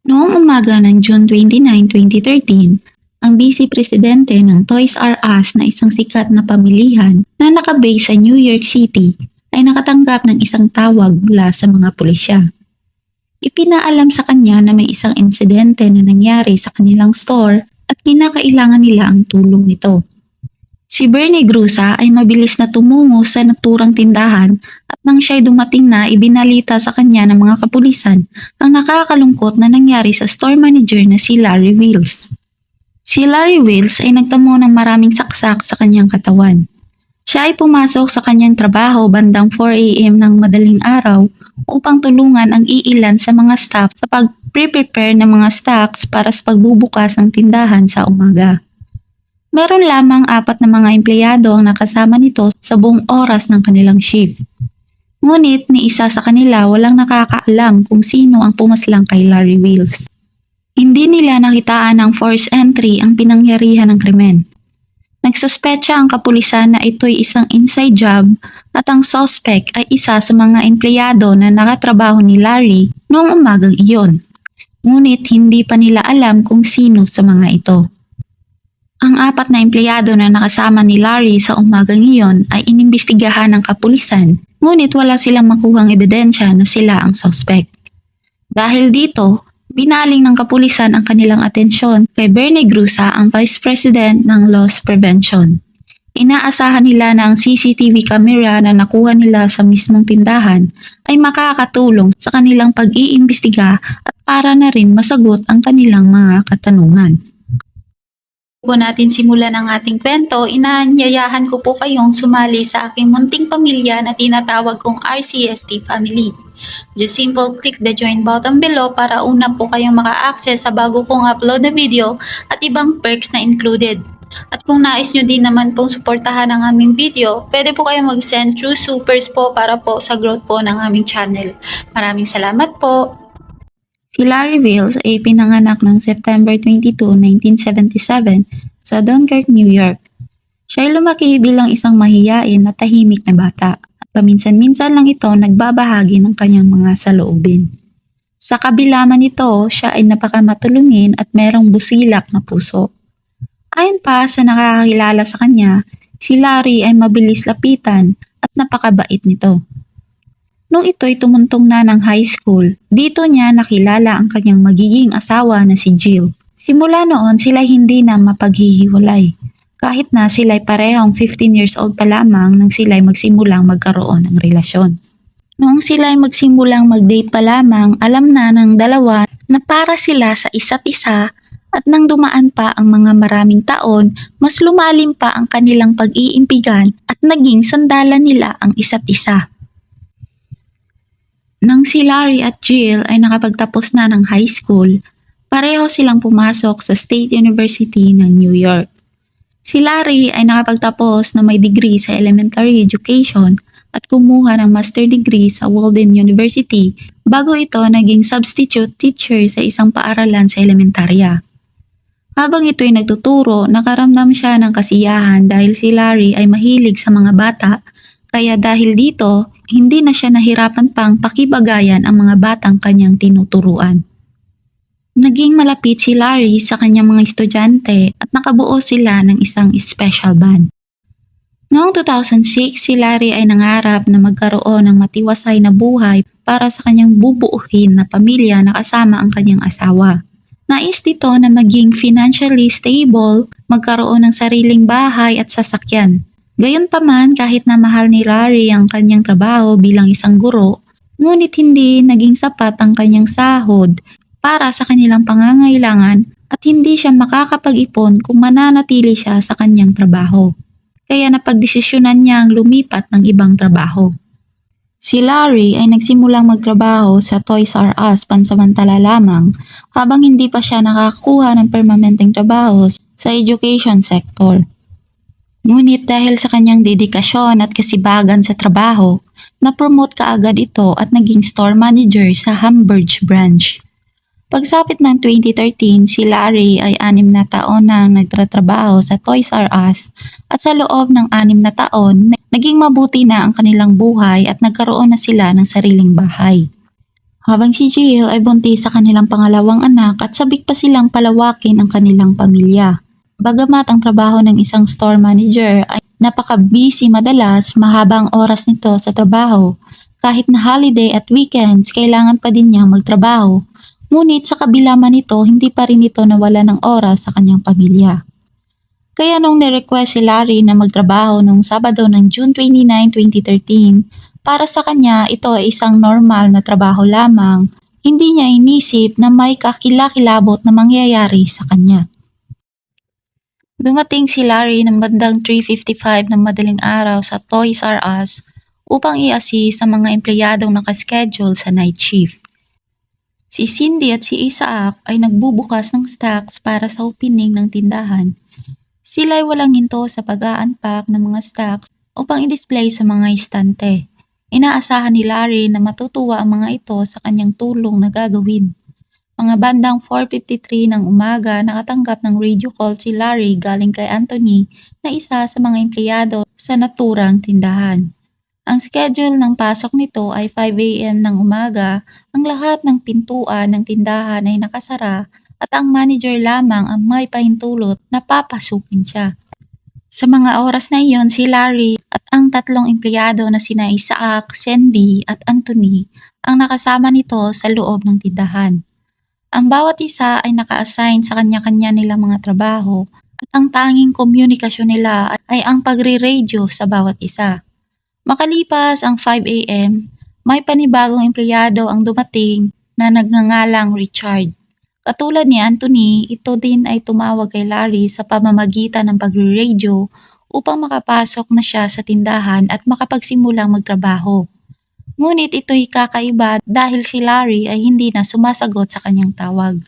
Noong umaga ng June 29, 2013, ang Vice Presidente ng Toys R Us na isang sikat na pamilihan na nakabase sa New York City ay nakatanggap ng isang tawag mula sa mga pulisya. Ipinaalam sa kanya na may isang insidente na nangyari sa kanilang store at kinakailangan nila ang tulong nito. Si Bernie Grusa ay mabilis na tumungo sa naturang tindahan at nang siya'y dumating na ibinalita sa kanya ng mga kapulisan ang nakakalungkot na nangyari sa store manager na si Larry Wills. Si Larry Wills ay nagtamo ng maraming saksak sa kanyang katawan. Siya ay pumasok sa kanyang trabaho bandang 4 a.m. ng madaling araw upang tulungan ang iilan sa mga staff sa pag-prepare ng mga stocks para sa pagbubukas ng tindahan sa umaga. Meron lamang 4 na mga empleyado ang nakasama nito sa buong oras ng kanilang shift. Ngunit ni isa sa kanila walang nakakaalam kung sino ang pumaslang kay Larry Wills. Hindi nila nakitaan ng forced entry ang pinangyarihan ng krimen. Nagsuspecha ang kapulisan na ito'y isang inside job at ang suspect ay isa sa mga empleyado na nakatrabaho ni Larry noong umagang iyon. Ngunit hindi pa nila alam kung sino sa mga ito. Ang 4 na empleyado na nakasama ni Larry sa umagang iyon ay inimbestigahan ng kapulisan, ngunit wala silang makuhang ebidensya na sila ang suspect. Dahil dito, binaling ng kapulisan ang kanilang atensyon kay Bernie Grusa, ang Vice President ng Loss Prevention. Inaasahan nila na ang CCTV camera na nakuha nila sa mismong tindahan ay makakatulong sa kanilang pag-iimbestiga at para na rin masagot ang kanilang mga katanungan. Bago natin simulan ang ating kwento, inaanyayahan ko po kayong sumali sa aking munting pamilya na tinatawag kong RCST Family. Just simple click the join button below para una po kayong maka-access sa bago kong upload na video at ibang perks na included. At kung nais nyo din naman pong suportahan ang aming video, pwede po kayong mag-send through supers po para po sa growth po ng aming channel. Maraming salamat po! Si Larry Wills ay pinanganak noong September 22, 1977 sa Dunkirk, New York. Siya ay lumaki bilang isang mahiyain na tahimik na bata at paminsan-minsan lang ito nagbabahagi ng kanyang mga saloobin. Sa kabila man nito, siya ay napakamatulungin at merong busilak na puso. Ayon pa sa nakakakilala sa kanya, si Larry ay mabilis lapitan at napakabait nito. Nung ito'y tumuntong na ng high school, dito niya nakilala ang kanyang magiging asawa na si Jill. Simula noon sila hindi na mapaghihiwalay. Kahit na sila'y parehong 15 years old pa lamang nang sila'y magsimulang magkaroon ng relasyon. Noong sila'y magsimulang mag-date pa lamang, alam na ng dalawa na para sila sa isa't isa at nang dumaan pa ang mga maraming taon, mas lumalim pa ang kanilang pag-iimpigan at naging sandalan nila ang isa't isa. Nang si Larry at Jill ay nakapagtapos na ng high school, pareho silang pumasok sa State University ng New York. Si Larry ay nakapagtapos na may degree sa elementary education at kumuha ng master degree sa Walden University bago ito naging substitute teacher sa isang paaralan sa elementarya. Habang ito'y nagtuturo, nakaramdam siya ng kasiyahan dahil si Larry ay mahilig sa mga bata, kaya dahil dito, hindi na siya nahirapan pang pakibagayan ang mga batang kanyang tinuturuan. Naging malapit si Larry sa kanyang mga estudyante at nakabuo sila ng isang special band. Noong 2006, si Larry ay nangarap na magkaroon ng matiwasay na buhay para sa kanyang bubuuhin na pamilya na kasama ang kanyang asawa. Nais nito na maging financially stable, magkaroon ng sariling bahay at sasakyan. Gayunpaman, kahit na mahal ni Larry ang kanyang trabaho bilang isang guro, ngunit hindi naging sapat ang kanyang sahod para sa kanilang pangangailangan at hindi siya makakapag-ipon kung mananatili siya sa kanyang trabaho. Kaya napagdesisyonan niyang lumipat ng ibang trabaho. Si Larry ay nagsimulang magtrabaho sa Toys R Us pansamantala lamang habang hindi pa siya nakakuha ng permanenteng trabaho sa education sector. Ngunit dahil sa kanyang dedikasyon at kasibagan sa trabaho, na-promote kaagad ito at naging store manager sa Hamburg branch. Pagsapit ng 2013, si Larry ay 6 na taon nang nagtatrabaho sa Toys R Us at sa loob ng 6 na taon, naging mabuti na ang kanilang buhay at nagkaroon na sila ng sariling bahay. Habang si Jill ay buntis sa kanilang pangalawang anak at sabik pa silang palawakin ang kanilang pamilya. Bagamat ang trabaho ng isang store manager ay napaka-busy madalas, mahaba ang oras nito sa trabaho. Kahit na holiday at weekends, kailangan pa din niyang magtrabaho. Ngunit sa kabila man nito, hindi pa rin ito nawala ng oras sa kanyang pamilya. Kaya nung ni-request si Larry na magtrabaho nung Sabado ng June 29, 2013, para sa kanya ito ay isang normal na trabaho lamang, hindi niya inisip na may kakilakilabot na mangyayari sa kanya. Dumating si Larry ng bandang 3:55 ng madaling araw sa Toys R Us upang i-assist sa mga empleyadong nakaschedule sa night shift. Si Cindy at si Isaac ay nagbubukas ng stocks para sa opening ng tindahan. Sila ay walang hinto sa pag-a-unpack ng mga stocks upang i-display sa mga istante. Inaasahan ni Larry na matutuwa ang mga ito sa kanyang tulong na gagawin. Mga bandang 4:53 ng umaga, nakatanggap ng radio call si Larry galing kay Anthony na isa sa mga empleyado sa naturang tindahan. Ang schedule ng pasok nito ay 5 a.m. ng umaga, ang lahat ng pintuan ng tindahan ay nakasara at ang manager lamang ang may pahintulot na papasukin siya. Sa mga oras na iyon, si Larry at ang tatlong empleyado na sina Isaac, Sandy at Anthony ang nakasama nito sa loob ng tindahan. Ang bawat isa ay naka-assign sa kanya-kanya nilang mga trabaho at ang tanging komunikasyon nila ay ang pagre-radio sa bawat isa. Makalipas ang 5 a.m., may panibagong empleyado ang dumating na nagngangalang Richard. Katulad ni Anthony, ito din ay tumawag kay Larry sa pamamagitan ng pagre-radio upang makapasok na siya sa tindahan at makapagsimulang magtrabaho. Ngunit ito'y kakaiba dahil si Larry ay hindi na sumasagot sa kanyang tawag.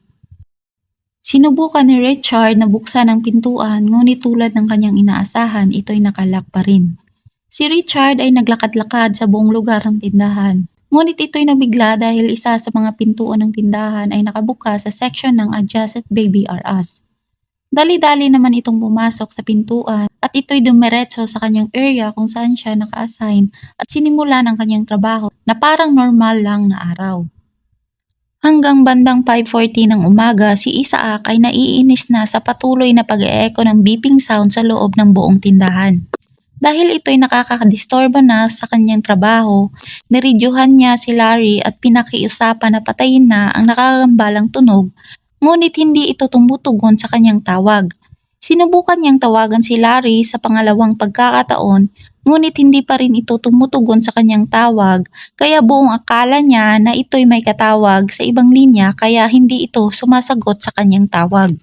Sinubukan ni Richard na buksan ang pintuan, ngunit tulad ng kanyang inaasahan, ito'y nakalock pa rin. Si Richard ay naglakad-lakad sa buong lugar ng tindahan. Ngunit ito'y nabigla dahil isa sa mga pintuan ng tindahan ay nakabukas sa section ng Adjacent Baby R Us. Dali-dali naman itong pumasok sa pintuan at ito'y dumiretso sa kanyang area kung saan siya naka-assign at sinimulan ang kanyang trabaho na parang normal lang na araw. Hanggang bandang 5:40 ng umaga, si Isaac ay naiinis na sa patuloy na pag-eeko ng beeping sound sa loob ng buong tindahan. Dahil ito'y nakakadistorbo na sa kanyang trabaho, niredyuhan niya si Larry at pinakiusapan na patayin na ang nakakambalang tunog, ngunit hindi ito tumutugon sa kanyang tawag. Sinubukan niyang tawagan si Larry sa pangalawang pagkakataon, ngunit hindi pa rin ito tumutugon sa kanyang tawag, kaya buong akala niya na ito'y may katawag sa ibang linya kaya hindi ito sumasagot sa kanyang tawag.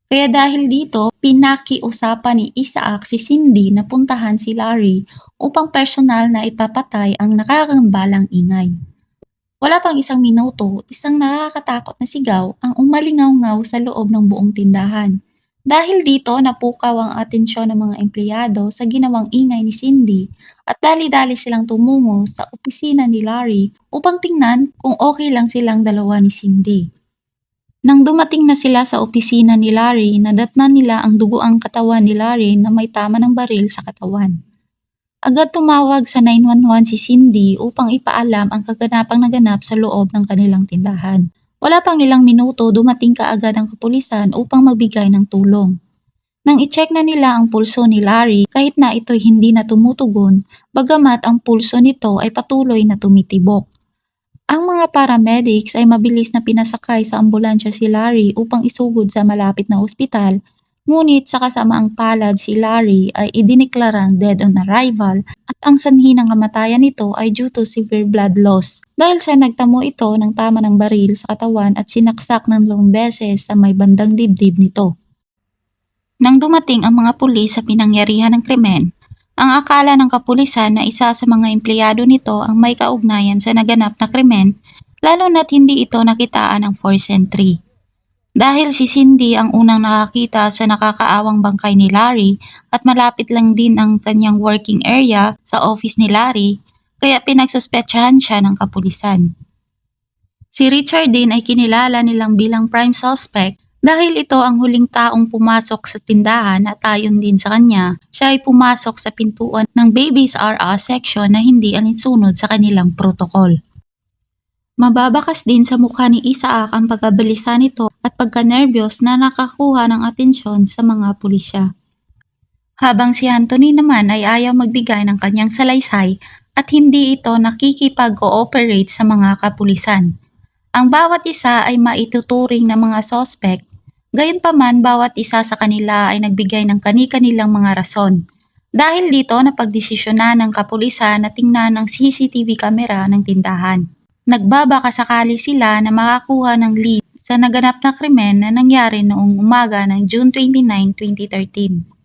Kaya dahil dito, pinakiusapan ni Isaac si Cindy na puntahan si Larry upang personal na ipapatay ang nakakambalang ingay. Wala pang isang minuto, isang nakakatakot na sigaw ang umalingaw-ngaw sa loob ng buong tindahan. Dahil dito, napukaw ang atensyon ng mga empleyado sa ginawang ingay ni Cindy at dali-dali silang tumungo sa opisina ni Larry upang tingnan kung okay lang silang dalawa ni Cindy. Nang dumating na sila sa opisina ni Larry, nadatnan nila ang dugoang katawan ni Larry na may tama ng baril sa katawan. Agad tumawag sa 911 si Cindy upang ipaalam ang kaganapang naganap sa loob ng kanilang tindahan. Wala pang ilang minuto, dumating kaagad ang kapulisan upang magbigay ng tulong. Nang i-check na nila ang pulso ni Larry, kahit na ito'y hindi na tumutugon, bagamat ang pulso nito ay patuloy na tumitibok. Ang mga paramedics ay mabilis na pinasakay sa ambulansya si Larry upang isugod sa malapit na ospital, ngunit sa kasamaang palad si Larry ay idineklarang dead on arrival at ang sanhi ng kamatayan nito ay due to severe blood loss dahil sa nagtamo ito ng tama ng baril sa katawan at sinaksak ng 2 beses sa may bandang dibdib nito. Nang dumating ang mga pulis sa pinangyarihan ng krimen, ang akala ng kapulisan na isa sa mga empleyado nito ang may kaugnayan sa naganap na krimen, lalo na't hindi ito nakitaan ng forced entry. Dahil si Cindy ang unang nakakita sa nakakaawang bangkay ni Larry at malapit lang din ang kanyang working area sa office ni Larry, kaya pinagsuspetsahan siya ng kapulisan. Si Richard din ay kinilala nilang bilang prime suspect dahil ito ang huling taong pumasok sa tindahan at ayon din sa kanya, siya ay pumasok sa pintuan ng Babies R Us section na hindi alinsunod sa kanilang protocol. Mababakas din sa mukha ni Isaac ang pagkabilisa nito at pagkanerbiyos na nakakuha ng atensyon sa mga pulisya. Habang si Anthony naman ay ayaw magbigay ng kanyang salaysay at hindi ito nakikipag-cooperate sa mga kapulisan. Ang bawat isa ay maituturing na mga sospek, gayunpaman bawat isa sa kanila ay nagbigay ng kani-kanilang mga rason. Dahil dito napagdesisyonan ng kapulisan na tingnan ang CCTV camera ng tindahan. Nagbabaka sakali sila na makakuha ng lead sa naganap na krimen na nangyari noong umaga ng June 29, 2013.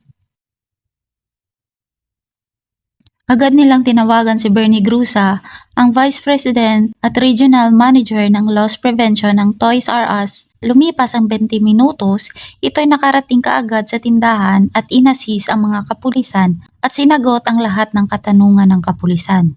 Agad nilang tinawagan si Bernie Grusa, ang Vice President at Regional Manager ng Loss Prevention ng Toys R Us. Lumipas ang 20 minutos, ito'y nakarating kaagad sa tindahan at inassist ang mga kapulisan at sinagot ang lahat ng katanungan ng kapulisan.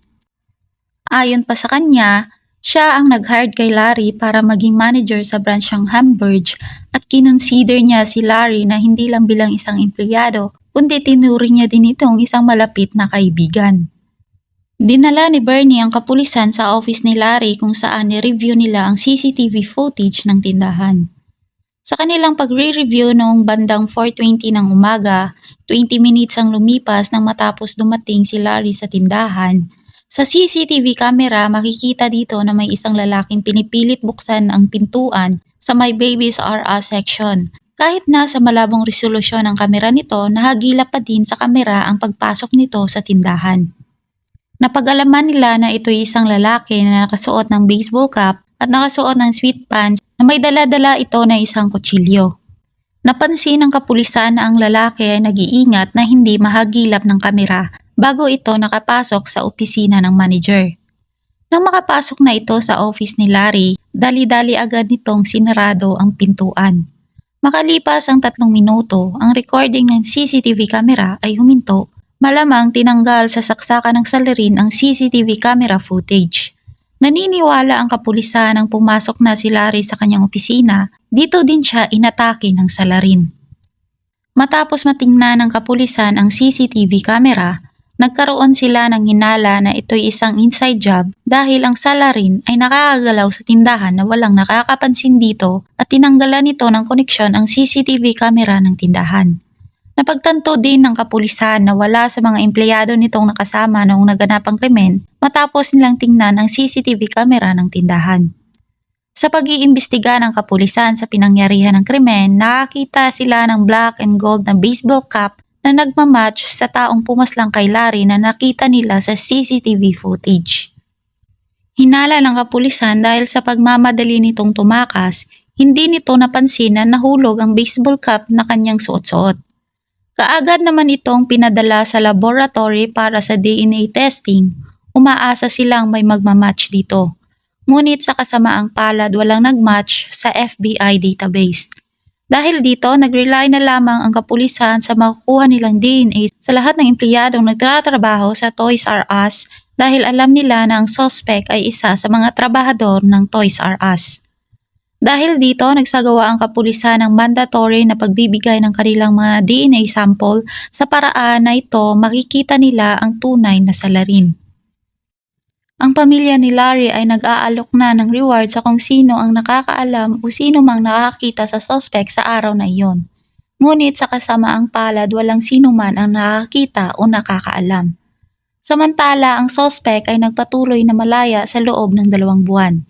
Ayon pa sa kanya, siya ang nag-hired kay Larry para maging manager sa branch ng Hamburg at kinonsider niya si Larry na hindi lang bilang isang empleyado, kundi tinuring niya din itong isang malapit na kaibigan. Dinala ni Bernie ang kapulisan sa office ni Larry kung saan ni-review nila ang CCTV footage ng tindahan. Sa kanilang pagre-review noong bandang 4:20 ng umaga, 20 minutes ang lumipas nang matapos dumating si Larry sa tindahan. Sa CCTV camera, makikita dito na may isang lalaking pinipilit buksan ang pintuan sa may Babies R Us section. Kahit nasa malabong resolusyon ang kamera nito, nahagila pa din sa kamera ang pagpasok nito sa tindahan. Napag-alaman nila na ito'y isang lalaki na nakasuot ng baseball cap at nakasuot ng sweatpants na may dala-dala ito na isang kutsilyo. Napansin ng kapulisan na ang lalaki ay nag-iingat na hindi mahagilap ng kamera bago ito nakapasok sa opisina ng manager. Nang makapasok na ito sa office ni Larry, dali-dali agad nitong sinarado ang pintuan. Makalipas ang 3 minuto, ang recording ng CCTV camera ay huminto. Malamang tinanggal sa saksakan ng salarin ang CCTV camera footage. Naniniwala ang kapulisan nang pumasok na si Larry sa kanyang opisina, dito din siya inatake ng salarin. Matapos matingnan ng kapulisan ang CCTV camera, nagkaroon sila ng hinala na ito'y isang inside job dahil ang salarin ay nakakagalaw sa tindahan na walang nakakapansin dito at tinanggalan nito ng koneksyon ang CCTV camera ng tindahan. Napagtanto din ng kapulisan na wala sa mga empleyado nitong nakasama noong naganap ang krimen matapos nilang tingnan ang CCTV camera ng tindahan. Sa pag-iimbestiga ng kapulisan sa pinangyarihan ng krimen, nakakita sila ng black and gold na baseball cap na nagmamatch sa taong pumaslang kay Larry na nakita nila sa CCTV footage. Hinala ng kapulisan dahil sa pagmamadali nitong tumakas, hindi nito napansin na nahulog ang baseball cap na kanyang suot-suot. Kaagad naman itong pinadala sa laboratory para sa DNA testing. Umaasa silang may magmamatch dito. Ngunit sa kasamaang palad walang nagmatch sa FBI database. Dahil dito, nag-rely na lamang ang kapulisan sa makukuha nilang DNA sa lahat ng empleyadong nagtatrabaho sa Toys R Us dahil alam nila na ang suspect ay isa sa mga trabahador ng Toys R Us. Dahil dito, nagsagawa ang kapulisan ng mandatory na pagbibigay ng kanilang mga DNA sample sa paraan na ito makikita nila ang tunay na salarin. Ang pamilya ni Larry ay nag-aalok na ng reward sa kung sino ang nakakaalam o sino mang nakakita sa suspect sa araw na iyon. Ngunit sa kasamaang palad walang sino man ang nakakita o nakakaalam. Samantala, ang suspect ay nagpatuloy na malaya sa loob ng 2 buwan.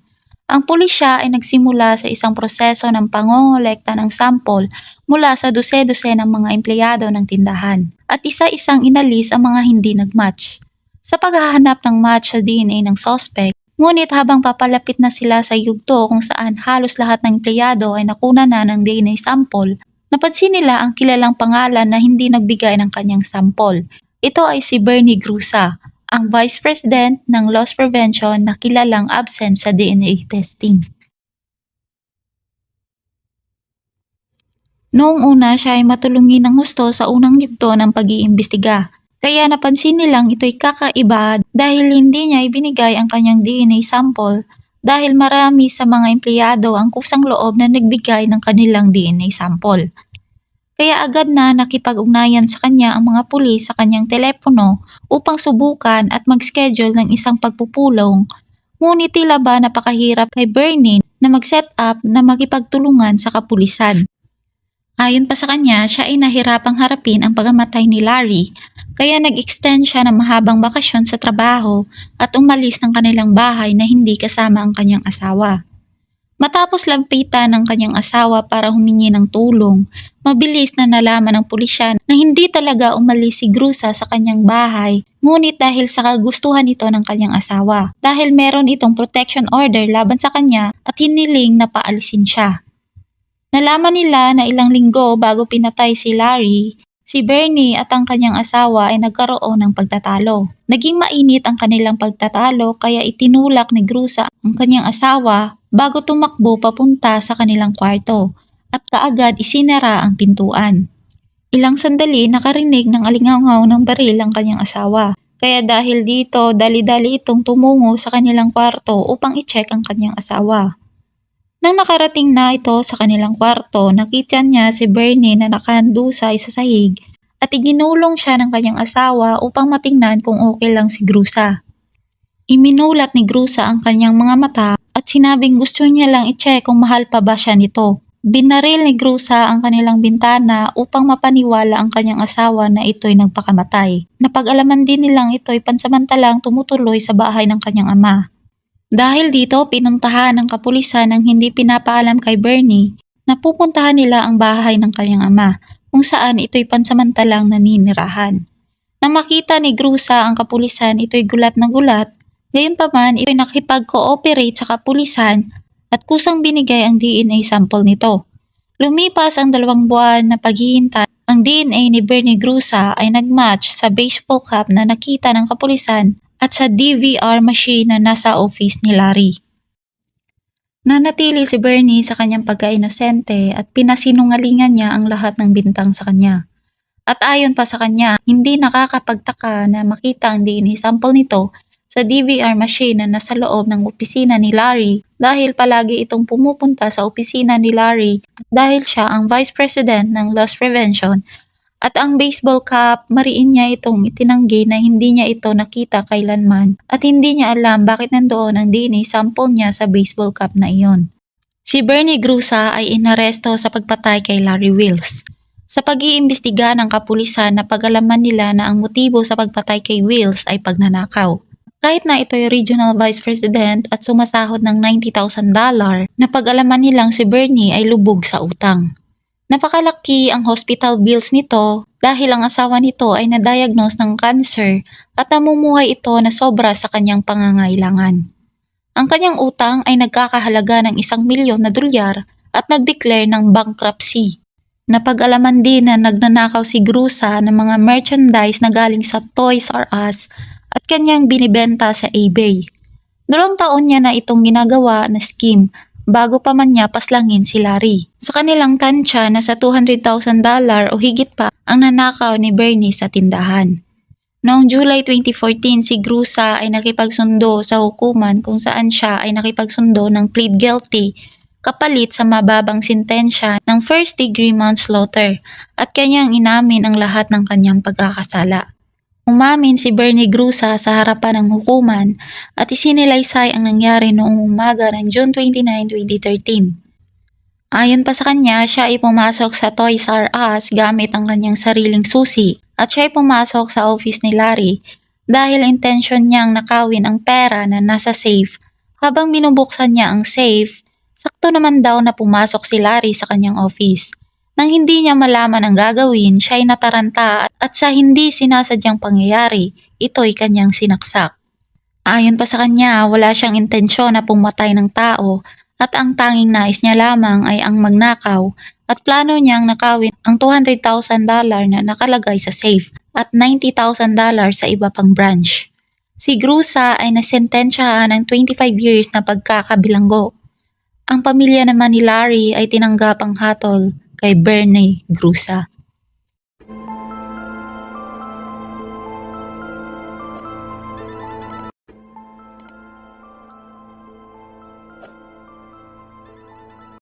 Ang pulisya ay nagsimula sa isang proseso ng pangongolekta ng sample mula sa dose-dose ng mga empleyado ng tindahan at isa-isang inalis ang mga hindi nagmatch. Sa paghahanap ng match sa DNA ng suspect, ngunit habang papalapit na sila sa yugto kung saan halos lahat ng empleyado ay nakuna na ng DNA sample, napansin nila ang kilalang pangalan na hindi nagbigay ng kanyang sample. Ito ay si Bernie Grusa, ang Vice President ng Loss Prevention na kilalang absent sa DNA testing. Noong una siya ay matulungin ng husto sa unang yugto ng pag-iimbestiga. Kaya napansin nilang ito'y kakaiba dahil hindi niya ibinigay ang kanyang DNA sample dahil marami sa mga empleyado ang kusang loob na nagbigay ng kanilang DNA sample. Kaya agad na nakipag-ugnayan sa kanya ang mga pulis sa kanyang telepono upang subukan at mag-schedule ng isang pagpupulong. Ngunit tila ba napakahirap kay Bernie na mag-set up na makipagtulungan sa kapulisan. Ayon pa sa kanya, siya ay nahirapang harapin ang pagkamatay ni Larry, kaya nag-extend siya ng mahabang bakasyon sa trabaho at umalis ng kanilang bahay na hindi kasama ang kanyang asawa. Matapos lapitan ng kanyang asawa para humingi ng tulong, mabilis na nalaman ng pulisya na hindi talaga umalis si Grusa sa kanyang bahay, ngunit dahil sa kagustuhan ito ng kanyang asawa, dahil meron itong protection order laban sa kanya at hiniling na paalisin siya. Nalaman nila na ilang linggo bago pinatay si Larry, si Bernie at ang kanyang asawa ay nagkaroon ng pagtatalo. Naging mainit ang kanilang pagtatalo kaya itinulak ni Grusa ang kanyang asawa bago tumakbo papunta sa kanilang kwarto at kaagad isinara ang pintuan. Ilang sandali nakarinig ng alingaw ng baril ang kanyang asawa. Kaya dahil dito, dali-dali itong tumungo sa kanilang kwarto upang i-check ang kanyang asawa. Nang nakarating na ito sa kanilang kwarto, nakita niya si Bernie na nakahandusay sa sahig at iginulong siya ng kanyang asawa upang matingnan kung okay lang si Grusa. Iminulat ni Grusa ang kanyang mga mata at sinabing gusto niya lang i-check kung mahal pa ba siya nito. Binaril ni Grusa ang kanilang bintana upang mapaniwala ang kanyang asawa na ito'y nagpakamatay. Napag-alaman din nilang ito'y pansamantalang tumutuloy sa bahay ng kanyang ama. Dahil dito, pinuntahan ng kapulisan ng hindi pinapaalam kay Bernie na pupuntahan nila ang bahay ng kanyang ama kung saan ito'y pansamantalang naninirahan. Nang makita ni Grusa ang kapulisan, ito'y gulat na gulat. Gayunpaman, ito'y nakipag-cooperate sa kapulisan at kusang binigay ang DNA sample nito. Lumipas ang 2 buwan na paghihintay, ang DNA ni Bernie Grusa ay nagmatch sa baseball cap na nakita ng kapulisan at sa DVR machine na nasa office ni Larry. Nanatili si Bernie sa kanyang pagka-inosente at pinasinungalingan niya ang lahat ng bintang sa kanya. At ayon pa sa kanya, hindi nakakapagtaka na makita ang DNA sample nito sa DVR machine na nasa loob ng opisina ni Larry dahil palagi itong pumupunta sa opisina ni Larry at dahil siya ang Vice President ng Loss Prevention at ang baseball cap, mariin niya itong itinanggi na hindi niya ito nakita kailanman at hindi niya alam bakit nandoon ang DNA sample niya sa baseball cap na iyon. Si Bernie Grusa ay inaresto sa pagpatay kay Larry Wills. Sa pag-iimbestiga ng kapulisan, napag-alaman nila na ang motibo sa pagpatay kay Wills ay pagnanakaw. Kahit na ito'y regional vice president at sumasahod ng $90,000, napag-alaman nilang si Bernie ay lubog sa utang. Napakalaki ang hospital bills nito dahil ang asawa nito ay na-diagnose ng cancer at namumuhay ito na sobra sa kanyang pangangailangan. Ang kanyang utang ay nagkakahalaga ng $1,000,000 at nag-declare ng bankruptcy. Napag-alaman din na nagnanakaw si Grusa ng mga merchandise na galing sa Toys R Us at kanyang binibenta sa eBay. 2 taon niya na itong ginagawa na scheme bago pa man niya paslangin si Larry. Sa kanilang tansya na sa $200,000 o higit pa ang nanakaw ni Bernie sa tindahan. Noong July 2014, si Grusa ay nakipagsundo sa hukuman kung saan siya ay nakipagsundo ng plead guilty kapalit sa mababang sintensya ng first-degree manslaughter at kanyang inamin ang lahat ng kanyang pagkakasala. Umamin si Bernie Grusa sa harapan ng hukuman at isinilaysay ang nangyari noong umaga ng June 29, 2013. Ayon pa sa kanya, siya ay pumasok sa Toys R Us gamit ang kanyang sariling susi at siya ay pumasok sa office ni Larry dahil intensyon niyang nakawin ang pera na nasa safe. Habang binubuksan niya ang safe, sakto naman daw na pumasok si Larry sa kanyang office. Nang hindi niya malaman ang gagawin, siya ay nataranta at sa hindi sinasadyang pangyayari, ito'y kanyang sinaksak. Ayon pa sa kanya, wala siyang intensyon na pumatay ng tao at ang tanging nais niya lamang ay ang magnakaw at plano niyang nakawin ang $200,000 na nakalagay sa safe at $90,000 sa iba pang branch. Si Grusa ay nasentensyahan ng 25 years na pagkakabilanggo. Ang pamilya naman ni Larry ay tinanggap ang hatol kay Bernie Grusa.